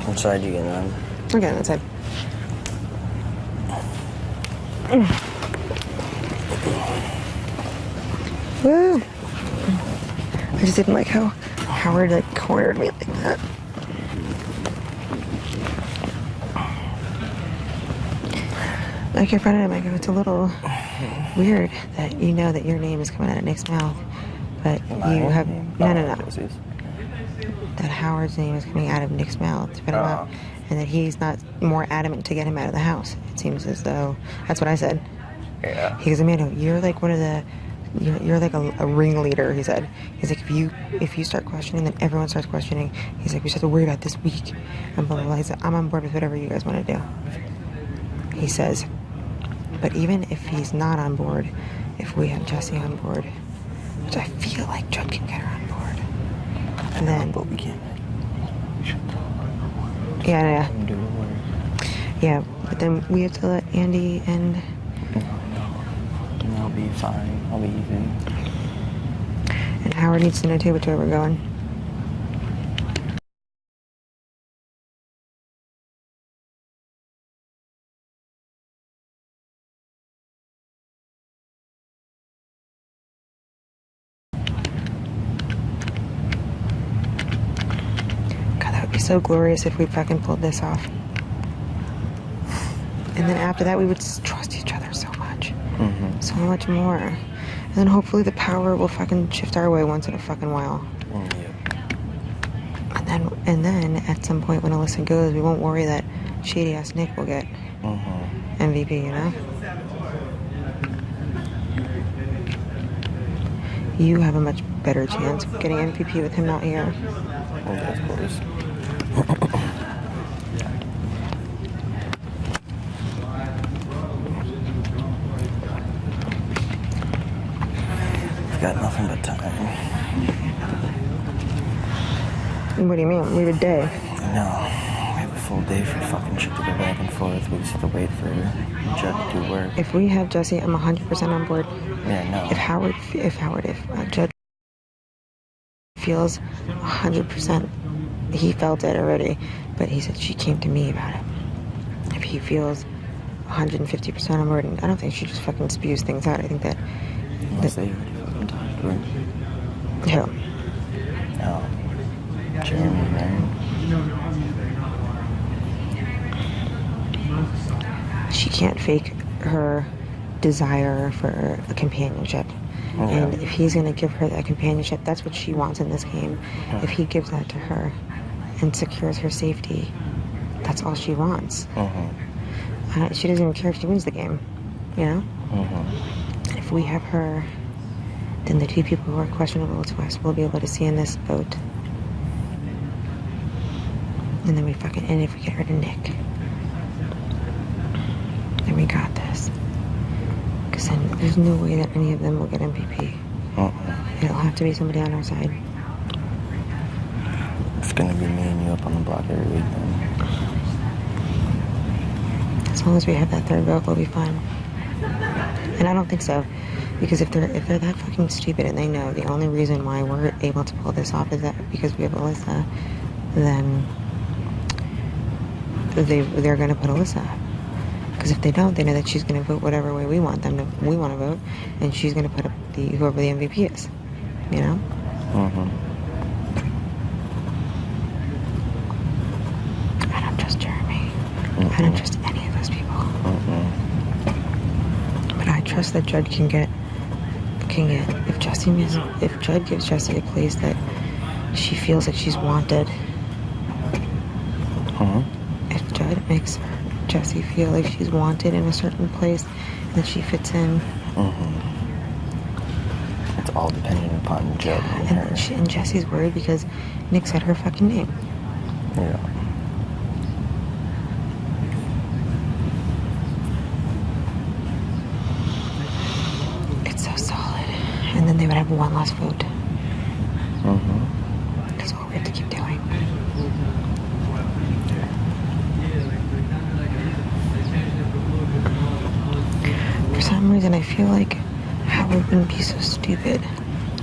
Which side are you getting on? I'm getting that side. Woo! I just didn't like how Howard like cornered me like that. Like I confronted him, I go, it's a little weird that you know that your name is coming out of Nick's mouth, but you have no. That Howard's name is coming out of Nick's mouth, and that he's not more adamant to get him out of the house. It seems as though that's what I said. Yeah. He goes, Amanda, you're like one of the, you're like a ringleader. He said. He's like, if you start questioning, then everyone starts questioning. He's like, we just have to worry about this week, and blah blah blah. He said, I'm on board with whatever you guys want to do. He says, but even if he's not on board, if we have Jesse on board, which I feel like Judd can get her on board. And then, but we can't. Yeah. Yeah, but then we have to let Andy and. No, I'll be fine. I'll be even. And Howard needs to know too which way we're going. So glorious if we fucking pulled this off. And then after that we would trust each other so much. Mm-hmm. So much more. And then hopefully the power will fucking shift our way once in a fucking while. Yeah. And then at some point when Alyssa goes, we won't worry that shady ass Nick will get MVP, you know? You have a much better chance of getting MVP with him out here. Yeah, of course. We've got nothing but time. What do you mean? We have a day. No, we have a full day for fucking shit to go back and forth. We just have to wait for Judd to do work. If we have Jesse, I'm 100% on board. Yeah, no. If Judd feels 100%, he felt it already, but he said she came to me about it. If he feels 150% on board, and I don't think she just fucking spews things out. I think that. Unless they already fucking talked to her. Who? No. Jeremy, right? She can't fake her desire for a companionship. Oh, yeah. And if he's going to give her that companionship, that's what she wants in this game. Yeah. If he gives that to her and secures her safety, that's all she wants. She doesn't even care if she wins the game, you know? And if we have her, then the two people who are questionable to us will be able to see in this vote. And then and if we get rid of Nick, then we got this. Because then there's no way that any of them will get MVP. It'll have to be somebody on our side. It's gonna be me and you up on the block every week then. As long as we have that third vote, we'll be fine. And I don't think so. Because if they're that fucking stupid and they know the only reason why we're able to pull this off is that because we have Alyssa, then they're going to put Alyssa up. Because if they don't, they know that she's going to vote whatever way we want to vote, and she's going to put up whoever the MVP is. You know? I don't trust Jeremy. I don't trust any of those people. But I trust that Judd can get if Judd gives Jesse a place that she feels like she's wanted. If Judd makes Jesse feel like she's wanted in a certain place and that she fits in. It's all dependent upon Judd and her. And Jesse's worried because Nick said her fucking name. Yeah. It's so solid. And then they would have one last vote. That's all we have to keep doing. For some reason, I feel like Howard wouldn't be so stupid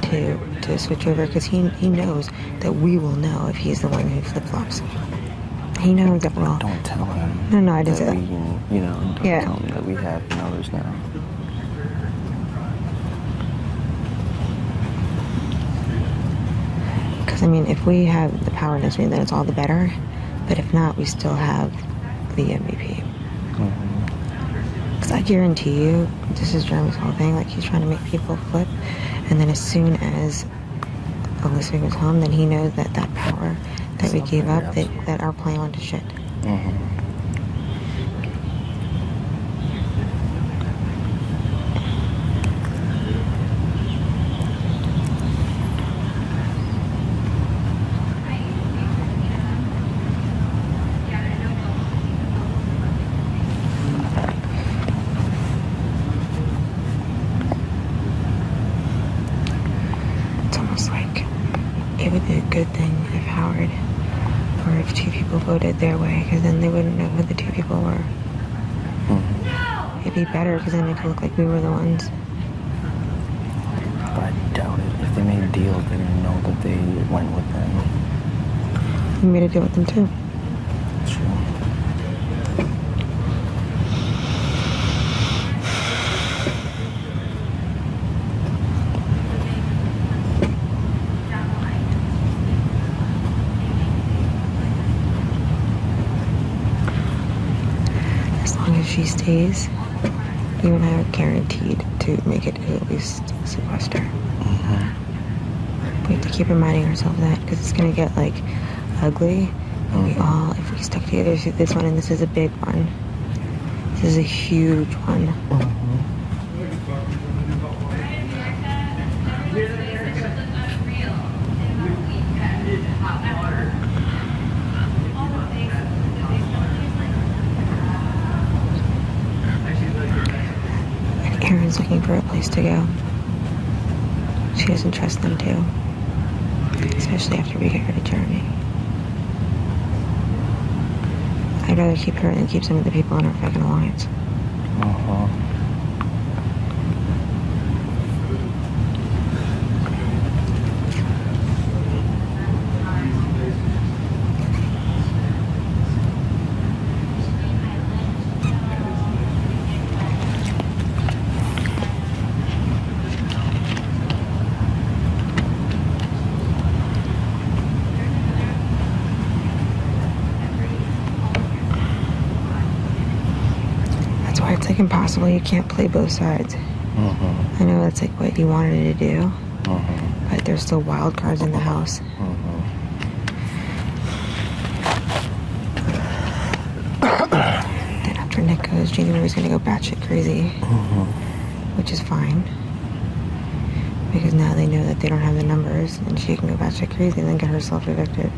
to switch over because he knows that we will know if he's the one who flip-flops. He knows that well. Don't tell him. No, I didn't say that. Don't tell him that we have numbers now. Because, I mean, if we have the power in this room, then it's all the better. But if not, we still have the MVP. Because I guarantee you, this is Jeremy's whole thing. Like, he's trying to make people flip. And then as soon as Alyssa goes home, then he knows that that power that we gave up, that our plan went to shit. It's almost like it would be a good thing if Howard, or if two people voted their way, because then they wouldn't know who the two people were. It'd be better because then it could look like we were the ones. But I doubt it. If they made a deal, they would know that they went with them. We made a deal with them too. That's true. As long as she stays, you and I are guaranteed to make it to at least sequester. We have to keep reminding ourselves that, because it's going to get, like, ugly. And we all, if we stuck together through this one, and this is a big one. This is a huge one. And Erin's looking for a place to go. She doesn't trust them too. Especially after we get rid of Jeremy. I'd rather keep her than keep some of the people in our fucking alliance. It's like impossible. You can't play both sides. I know that's like what you wanted to do, but there's still wild cards in the house. Then after Nick goes, January's gonna go batshit crazy, which is fine, because now they know that they don't have the numbers, and she can go batshit crazy and then get herself evicted.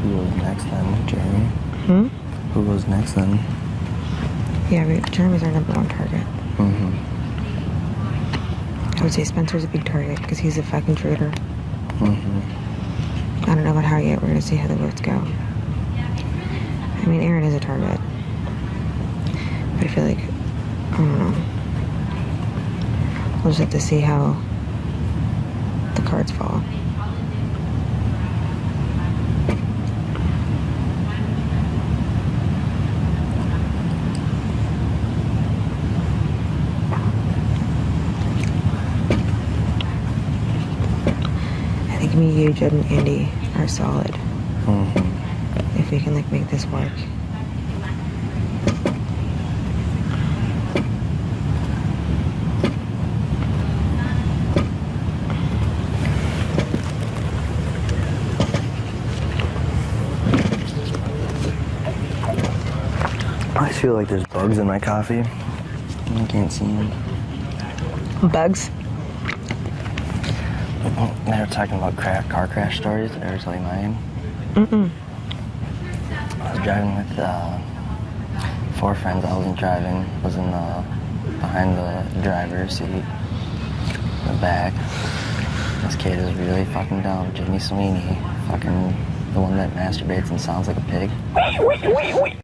Who goes next then, Jeremy? Who goes next then? Yeah, Jeremy's our #1 target. I would say Spencer's a big target because he's a fucking traitor. I don't know about how yet. We're gonna see how the votes go. I mean, Erin is a target, but I feel like, I don't know. We'll just have to see how the cards fall. Me, you, Judd, and Andy are solid. If we can, like, make this work. I feel like there's bugs in my coffee. I can't see them. Bugs? They were talking about car crash stories. Did I ever tell you mine? I was driving with 4 friends. I wasn't driving. I was in behind the driver's seat, in the back. This kid is really fucking dumb. Jimmy Sweeney, fucking the one that masturbates and sounds like a pig. Wait.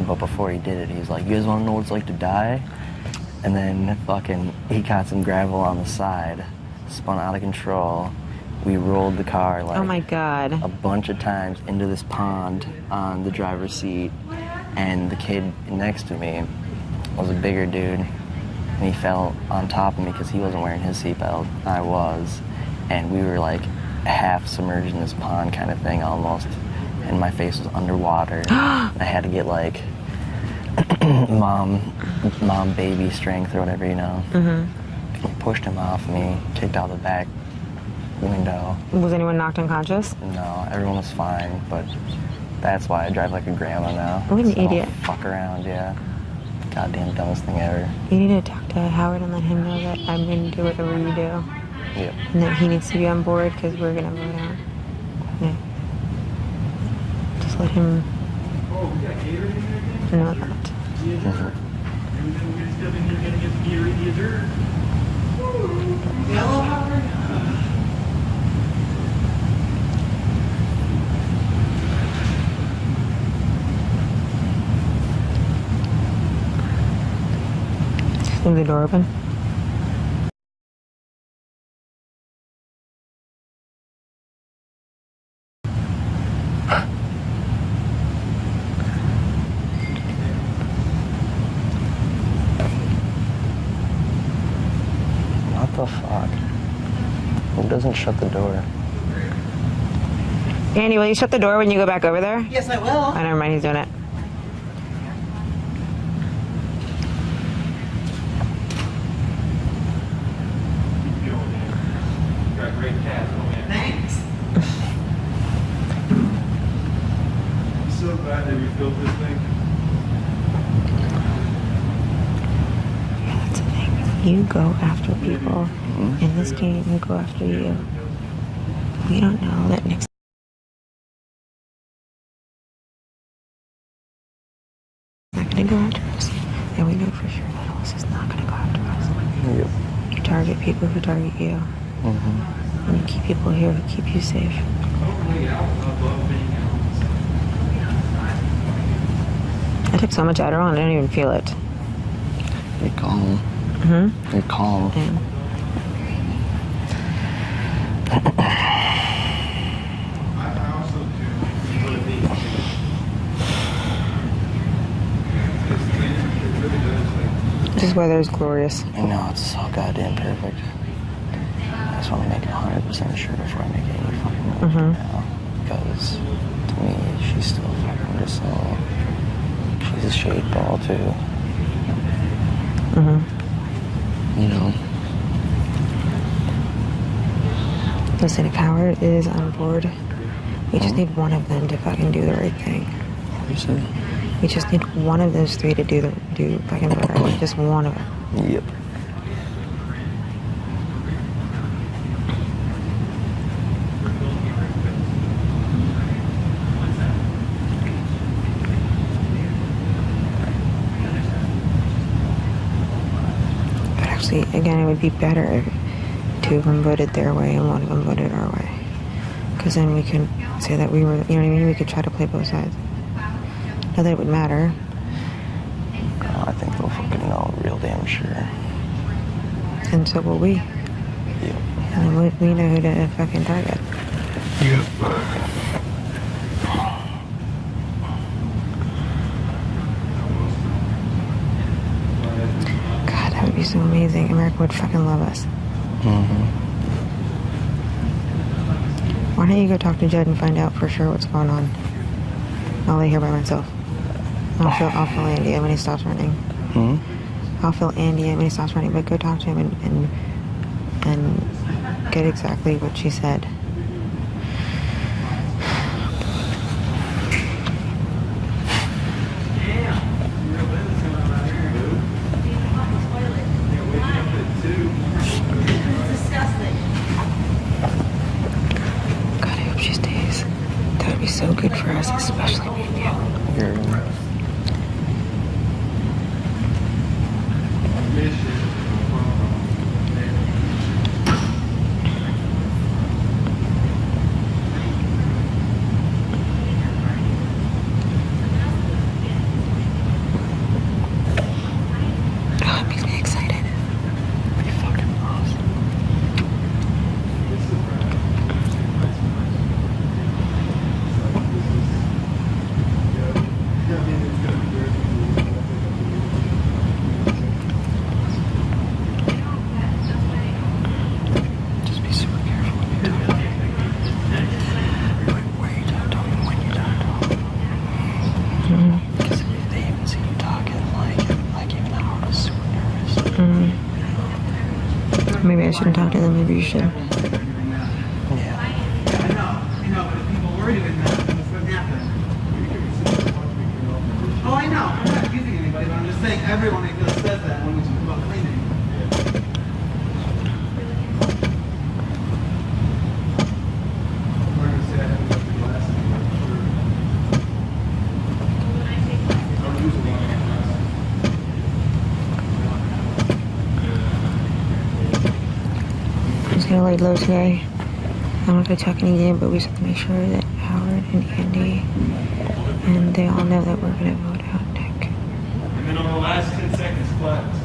but before he did it, he was like, "You guys want to know what it's like to die?" And then fucking, he caught some gravel on the side, spun out of control. We rolled the car like Oh my God. a bunch of times into this pond on the driver's seat, and the kid next to me was a bigger dude, and he fell on top of me because he wasn't wearing his seatbelt. I was, and we were like half submerged in this pond kind of thing almost, and my face was underwater. I had to get like mom baby strength or whatever, you know. He pushed him off me, kicked out the back window. Was anyone knocked unconscious? No, everyone was fine, but that's why I drive like a grandma now. What an So I don't idiot. fuck around, yeah. Goddamn dumbest thing ever. You need to talk to Howard and let him know that I'm going to do whatever you do. Yep. And that he needs to be on board because we're going to vote out. Yeah. Just let him know that. Yellow Howard? Leave the door open. What the fuck? Who doesn't shut the door? Andy, will you shut the door when you go back over there? Yes, I will. Oh, never mind, he's doing it. Thanks. I'm so glad that we built this thing. That's the thing. You go after people. In this game, you go after you. We don't know that next not going to go after us. And we know for sure that Ellis is not going to go after us. Yep. You target people who target you. And you keep people here who keep you safe. I took so much Adderall and I don't even feel it. You're calm. You're calm. Yeah. I also do really think it really does, This weather is glorious. I know, it's so goddamn perfect. I just want to make 100% sure before I make any fucking move now. Because to me, she's still fucking just so. She's a shade ball too. You know? Listen, if Howard is on board, we just need one of them to fucking do the right thing. You said? We just need one of those three to do fucking the right way. Just one of them. Yep. But actually, again, it would be better if two of them voted their way and one of them voted our way. Because then we can say that we were, you know what I mean? We could try to play both sides. Not that it would matter. Oh, I think they'll fucking know real damn sure. And so will we. Yep. And then we know who to fucking target. Yep. God, that would be so amazing. America would fucking love us. Why don't you go talk to Judd and find out for sure what's going on? I'll lay here by myself. I'll feel Andy when he stops running. I'll feel Andy when he stops running, but go talk to him and get exactly what she said. God, I hope she stays. That would be so good for us, especially me and you. You're shouldn't talk to them. Maybe you should. Yeah. I know, but if people worried about that, then what's going to happen? Oh, I know. I'm not accusing anybody, but I'm just saying everyone says that when we talk about cleaning. I'm going to say I haven't left the glass anymore. I'll use a lot of I'm just gonna lay low today. I'm not gonna talk any game, but we just have to make sure that Howard and Andy and they all know that we're gonna vote out Nick. And then on the last 10 seconds, class.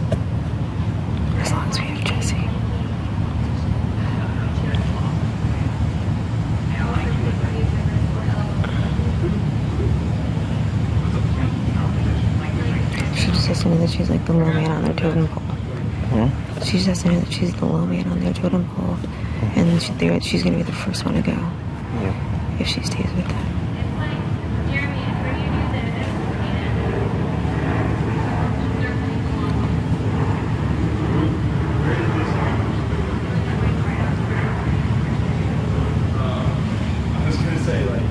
As long as we have Jesse. She just has to know that she's like the low man on their totem pole. She just has to know that she's the low man on their totem pole, and then she's gonna be the first one to go if she stays with them. I was going to say, like,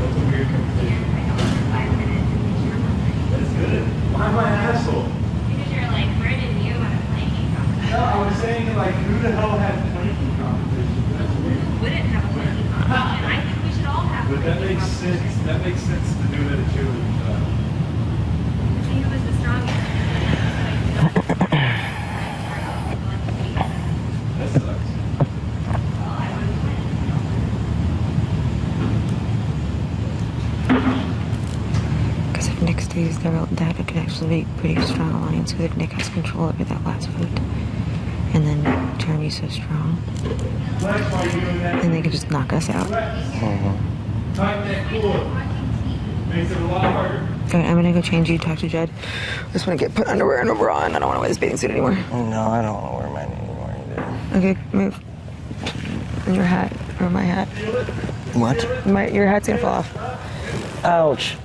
that's a weird conversation. That's good. Why am I an asshole? Because you're like, where did you want to play game competition? No, I was saying, like, who the hell had planking competition? That's weird. Wouldn't have a playing competition. I think we should all have But that playing makes sense. competition. That makes sense to do it at a cheerleading job. I think it was the strongest. That sucks. Because if Nick stays there, that could actually be a pretty strong alliance. Because if Nick has control over that last vote, and then Jeremy's so strong, Flex, why are you doing that? then they could just knock us out. Tighten that cord. Makes it a lot harder. Alright, I'm gonna go change you, talk to Jed. I just wanna get put underwear and a bra on. I don't wanna wear this bathing suit anymore. No, I don't want to wear mine anymore either. Okay, move. And your hat, or my hat. What? Your hat's gonna fall off. Ouch.